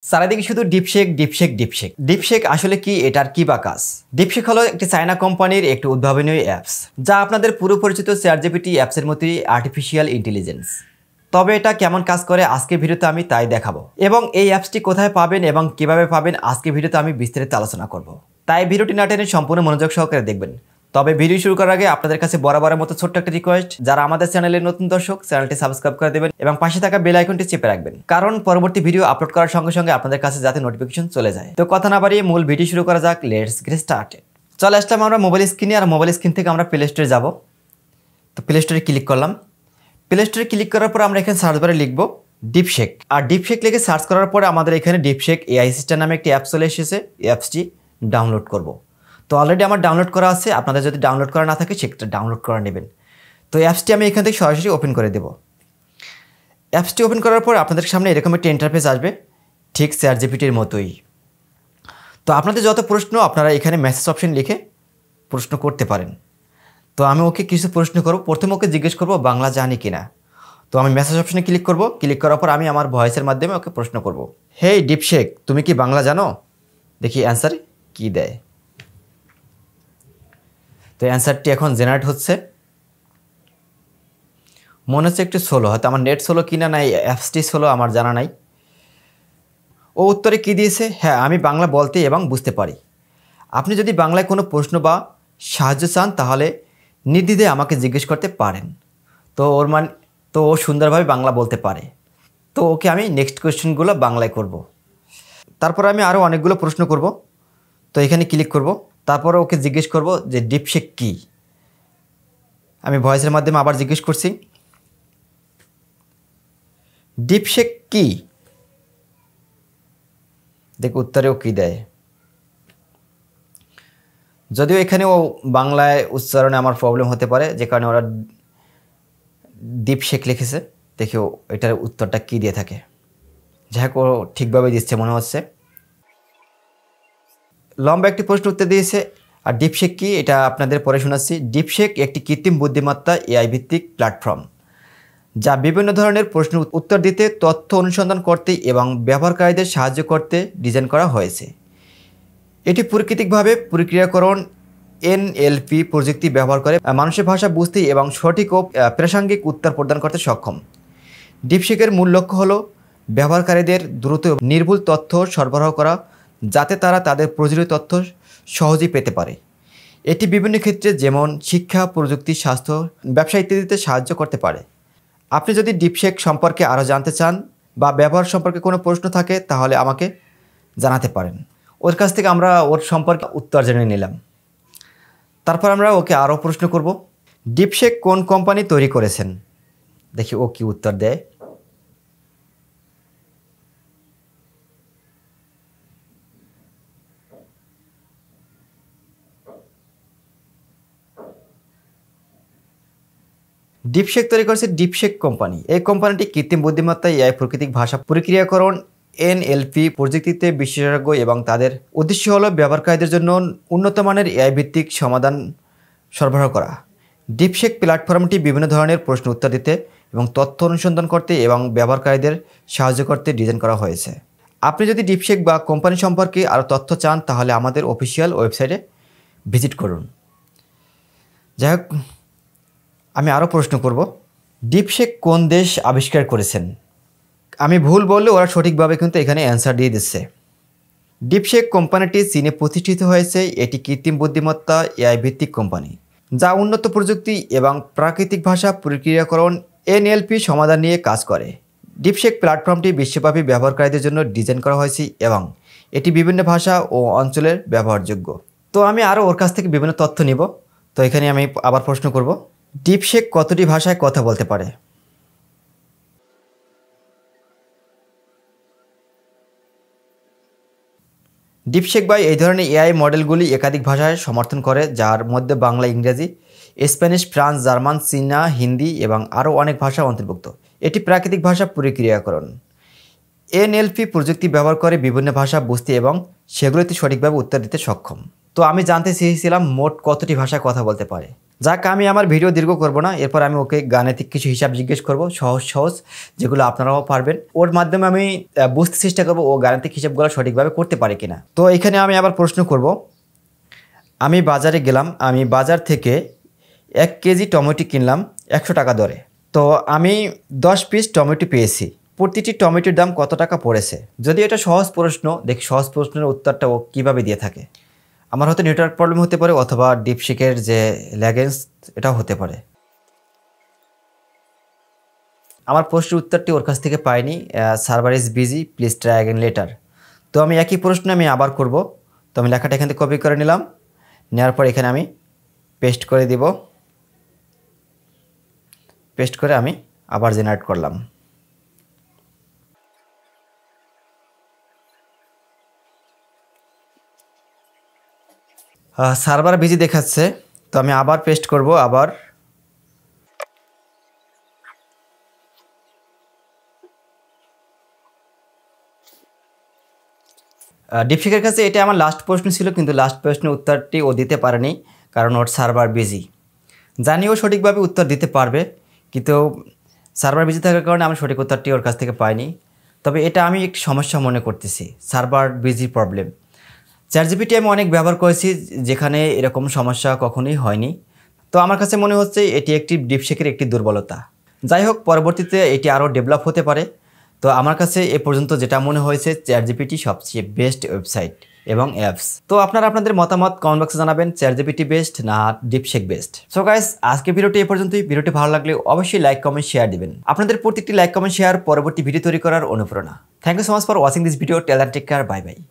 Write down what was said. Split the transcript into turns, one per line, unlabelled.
চারিদিকে শুধু ডিপশেক ডিপশেক ডিপশেক ডিপশেক আসলে কি, এটার কি বা কাজ? ডিপশেক হলো একটি চায়না কোম্পানির একটি উদ্ভাবনী অ্যাপস, যা আপনাদের পুরো পরিচিত চ্যাটজিপিটি অ্যাপসের মতোই আর্টিফিশিয়াল ইন্টেলিজেন্স। তবে এটা কেমন কাজ করে আজকের ভিডিওতে আমি তাই দেখাবো, এবং এই অ্যাপসটি কোথায় পাবেন এবং কিভাবে পাবেন আজকের ভিডিওতে আমি বিস্তারিত আলোচনা করব। তাই ভিডিওটি না টেনে সম্পূর্ণ মনোযোগ সহকারে দেখবেন। তবে ভিডিও শুরু করার আগে আপনাদের কাছে বরাবরের মতো ছোট্ট একটা রিকোয়েস্ট, যারা আমাদের চ্যানেলের নতুন দর্শক, চ্যানেলটি সাবস্ক্রাইব করে দেবেন এবং পাশে থাকা বেল আইকনটি চেপে রাখবেন, কারণ পরবর্তী ভিডিও আপলোড করার সঙ্গে সঙ্গে আপনাদের কাছে যাতে নোটিফিকেশন চলে যায়। তো কথা না বাড়িয়ে মূল ভিডিও শুরু করা যাক। Let's get started. চলে আসলাম আমরা মোবাইল স্ক্রিনে, আর মোবাইল স্ক্রিন থেকে আমরা প্লে স্টোরে যাব। তো প্লে স্টোরে ক্লিক করলাম। প্লে স্টোরে ক্লিক করার পর আমরা এখানে সার্চ বারে লিখব ডিপশেক, আর ডিপশেক লিখে সার্চ করার পরে আমাদের এখানে ডিপশেক এআই অ্যাসিস্ট্যান্ট নামে একটি অ্যাপ চলে এসেছে। এই অ্যাপসটি ডাউনলোড করব। তো অলরেডি আমার ডাউনলোড করা আছে, আপনাদের যদি ডাউনলোড করা না থাকে সেক্ষেত্রে ডাউনলোড করে নেবেন। তো অ্যাপসটি আমি এখান থেকে সরাসরি ওপেন করে দেব। অ্যাপসটি ওপেন করার পর আপনাদের সামনে এরকম একটি ইন্টারফেস আসবে, ঠিক চ্যাটজিপিটির মতোই। তো আপনাদের যত প্রশ্ন আপনারা এখানে মেসেজ অপশন লিখে প্রশ্ন করতে পারেন। তো আমি ওকে কিছু প্রশ্ন করব। প্রথমে ওকে জিজ্ঞেস করব বাংলা জানি কিনা। তো আমি মেসেজ অপশনে ক্লিক করব। ক্লিক করার পর আমি আমার ভয়েসের মাধ্যমে ওকে প্রশ্ন করব, হেই ডিপশেক, তুমি কি বাংলা জানো? দেখি অ্যান্সার কি দেয়। তো অ্যান্সারটি এখন জেনারেট হচ্ছে। মনে হচ্ছে একটু স্লো, হয়তো আমার নেট স্লো কিনা না অ্যাপসটি স্লো আমার জানা নাই। ও উত্তরে কি দিয়েছে, হ্যাঁ আমি বাংলা বলতে এবং বুঝতে পারি। আপনি যদি বাংলায় কোনো প্রশ্ন বা সাহায্য চান তাহলে নির্দ্বিধায় আমাকে জিজ্ঞেস করতে পারেন। তো ও সুন্দরভাবে বাংলা বলতে পারে। তো ওকে আমি নেক্সট কোয়েশ্চেনগুলো বাংলায় করব। তারপর আমি আরও অনেকগুলো প্রশ্ন করব। তো এখানে ক্লিক করব। তারপরে ওকে জিজ্ঞেস করব যে ডিপশেক কী। আমি ভয়েসের মাধ্যমে আবার জিজ্ঞেস করছি, ডিপশেক কী? দেখ উত্তরেও কী দেয়। যদিও এখানে ও বাংলায় উচ্চারণে আমার প্রবলেম হতে পারে, যে কারণে ওরা ডিপশেক লিখেছে। দেখেও এটার উত্তরটা কী দিয়ে থাকে। যাই হোক, ও ঠিকভাবে দিচ্ছে মনে হচ্ছে। লম্বা একটি প্রশ্ন উত্তর দিয়েছে। আর ডিপশেক কি এটা আপনাদের পরে শোনাচ্ছি। ডিপশেক একটি কৃত্রিম বুদ্ধিমত্তা এআই ভিত্তিক প্ল্যাটফর্ম, যা বিভিন্ন ধরনের প্রশ্নের উত্তর দিতে, তথ্য অনুসন্ধান করতে এবং ব্যবহারকারীদের সাহায্য করতে ডিজাইন করা হয়েছে। এটি প্রাকৃতিকভাবে প্রক্রিয়াকরণ এনএলপি প্রযুক্তি ব্যবহার করে মানুষের ভাষা বুঝতে এবং সঠিক ও প্রাসঙ্গিক উত্তর প্রদান করতে সক্ষম। ডিপশেকের মূল লক্ষ্য হল ব্যবহারকারীদের দ্রুত নির্ভুল তথ্য সরবরাহ করা, যাতে তারা তাদের প্রয়োজনীয় তথ্য সহজেই পেতে পারে। এটি বিভিন্ন ক্ষেত্রে যেমন শিক্ষা, প্রযুক্তি, স্বাস্থ্য, ব্যবসা ইত্যাদিতে সাহায্য করতে পারে। আপনি যদি ডিপশেক সম্পর্কে আরও জানতে চান বা ব্যবহার সম্পর্কে কোনো প্রশ্ন থাকে তাহলে আমাকে জানাতে পারেন। ওর কাছ থেকে আমরা ওর সম্পর্কে উত্তর জেনে নিলাম। তারপর আমরা ওকে আরও প্রশ্ন করব, ডিপশেক কোন কোম্পানি তৈরি করেছেন? দেখি ও কি উত্তর দেয়। ডিপশেক তৈরি করেছে ডিপশেক কোম্পানি। এই কোম্পানিটি কৃত্রিম বুদ্ধিমত্তা এআই প্রাকৃতিক ভাষা প্রক্রিয়াকরণ এনএলপি প্রযুক্তিতে বিশেষজ্ঞ, এবং তাদের উদ্দেশ্য হল ব্যবহারকারীদের জন্য উন্নত মানের এআই ভিত্তিক সমাধান সরবরাহ করা। ডিপশেক প্ল্যাটফর্মটি বিভিন্ন ধরনের প্রশ্ন উত্তর দিতে এবং তথ্য অনুসন্ধান করতে এবং ব্যবহারকারীদের সাহায্য করতে ডিজাইন করা হয়েছে। আপনি যদি ডিপশেক বা কোম্পানি সম্পর্কে আরও তথ্য চান তাহলে আমাদের অফিসিয়াল ওয়েবসাইটে ভিজিট করুন। যাই হোক, আমি আরও প্রশ্ন করব, ডিপশেক কোন দেশ আবিষ্কার করেছেন? আমি ভুল বললে ওরা সঠিকভাবে কিন্তু এখানে অ্যান্সার দিয়ে দিচ্ছে। ডিপশেক কোম্পানিটি চীনে প্রতিষ্ঠিত হয়েছে। এটি কৃত্রিম বুদ্ধিমত্তা এআই ভিত্তিক কোম্পানি, যা উন্নত প্রযুক্তি এবং প্রাকৃতিক ভাষা প্রক্রিয়াকরণ এনএলপি সমাধান নিয়ে কাজ করে। ডিপশেক প্ল্যাটফর্মটি বিশ্বব্যাপী ব্যবহারকারীদের জন্য ডিজাইন করা হয়েছে এবং এটি বিভিন্ন ভাষা ও অঞ্চলের ব্যবহারযোগ্য। তো আমি আরও ওর কাছ থেকে বিভিন্ন তথ্য নিব। তো এখানে আমি আবার প্রশ্ন করব, ডিপশেক কতটি ভাষায় কথা বলতে পারে? ডিপশেক বা এই ধরনের এআই মডেলগুলি একাধিক ভাষায় সমর্থন করে, যার মধ্যে বাংলা, ইংরেজি, স্প্যানিশ, ফ্রান্স, জার্মান, চীনা, হিন্দি এবং আরও অনেক ভাষা অন্তর্ভুক্ত। এটি প্রাকৃতিক ভাষা প্রক্রিয়াকরণ এনএলপি প্রযুক্তি ব্যবহার করে বিভিন্ন ভাষা বুঝতে এবং সেগুলিতে সঠিকভাবে উত্তর দিতে সক্ষম। তো আমি জানতে চেয়েছিলাম মোট কতটি ভাষায় কথা বলতে পারে। যাক, আমি আমার ভিডিও দীর্ঘ করব না, এরপর আমি ওকে গাণিতিক কিছু হিসাব জিজ্ঞেস করব, সহজ সহজ, যেগুলো আপনারাও পারবেন। ওর মাধ্যমে আমি বুঝতে চেষ্টা করব ও গাণিতিক হিসাবগুলো সঠিকভাবে করতে পারে কিনা। তো এখানে আমি আবার প্রশ্ন করব, আমি বাজারে গেলাম, আমি বাজার থেকে 1 কেজি টমেটো কিনলাম 100 টাকা দরে। তো আমি 10 পিস টমেটো পেয়েছি, প্রতিটি টমেটোর দাম কত টাকা পড়েছে? যদি এটা সহজ প্রশ্ন, দেখি সহজ প্রশ্নের উত্তরটা ও কীভাবে দিয়ে থাকে। আমার হয়তো নেটওয়ার্ক প্রবলেম হতে পারে, অথবা ডিপসিকের যে ল্যাগেন্স এটাও হতে পারে। আমার প্রশ্নের উত্তরটি ওর কাছ থেকে পাইনি। Server is busy, please try again letter. তো আমি একই প্রশ্ন আমি আবার করব। তো আমি লেখাটা এখান থেকে কপি করে নিলাম, নেওয়ার পর এখানে আমি পেস্ট করে দিব, পেস্ট করে আমি আবার জেনারেট করলাম। সার্ভার বিজি দেখাচ্ছে, তো আমি আবার পেস্ট করব। আবার ডিপসিকের কাছে এটা আমার লাস্ট প্রশ্ন ছিল, কিন্তু লাস্ট প্রশ্নের উত্তরটি ও দিতে পারেনি, কারণ ওর সার্ভার বিজি। জানিও সঠিকভাবে উত্তর দিতে পারবে, কিন্তু সার্ভার বিজি থাকার কারণে আমি সঠিক উত্তরটি ওর কাছ থেকে পাইনি। তবে এটা আমি একটি সমস্যা মনে করতেছি, সার্ভার বিজি প্রবলেম। চ্যাটজিপিটি আমি অনেক ব্যবহার করেছি, যেখানে এরকম সমস্যা কখনোই হয়নি। তো আমার কাছে মনে হচ্ছে এটি একটি ডিপসিকের একটি দুর্বলতা। যাই হোক, পরবর্তীতে এটি আরও ডেভেলপ হতে পারে। তো আমার কাছে এ পর্যন্ত যেটা মনে হয়েছে, চ্যাটজিপিটি সবচেয়ে বেস্ট ওয়েবসাইট এবং অ্যাপস। তো আপনারা আপনাদের মতামত কমেন্ট বক্সে জানাবেন, চ্যাটজিপিটি বেস্ট না ডিপসিক বেস্ট। সো গাইস, আজকে ভিডিওটি এ পর্যন্তই। ভিডিওটি ভালো লাগলে অবশ্যই লাইক কমেন্ট শেয়ার দিবেন। আপনাদের প্রত্যেকটি লাইক কমেন্ট শেয়ার পরবর্তী ভিডিও তৈরি করার অনুপ্রেরণা। Thank you so much for watching this video. Tell and take care, bye by.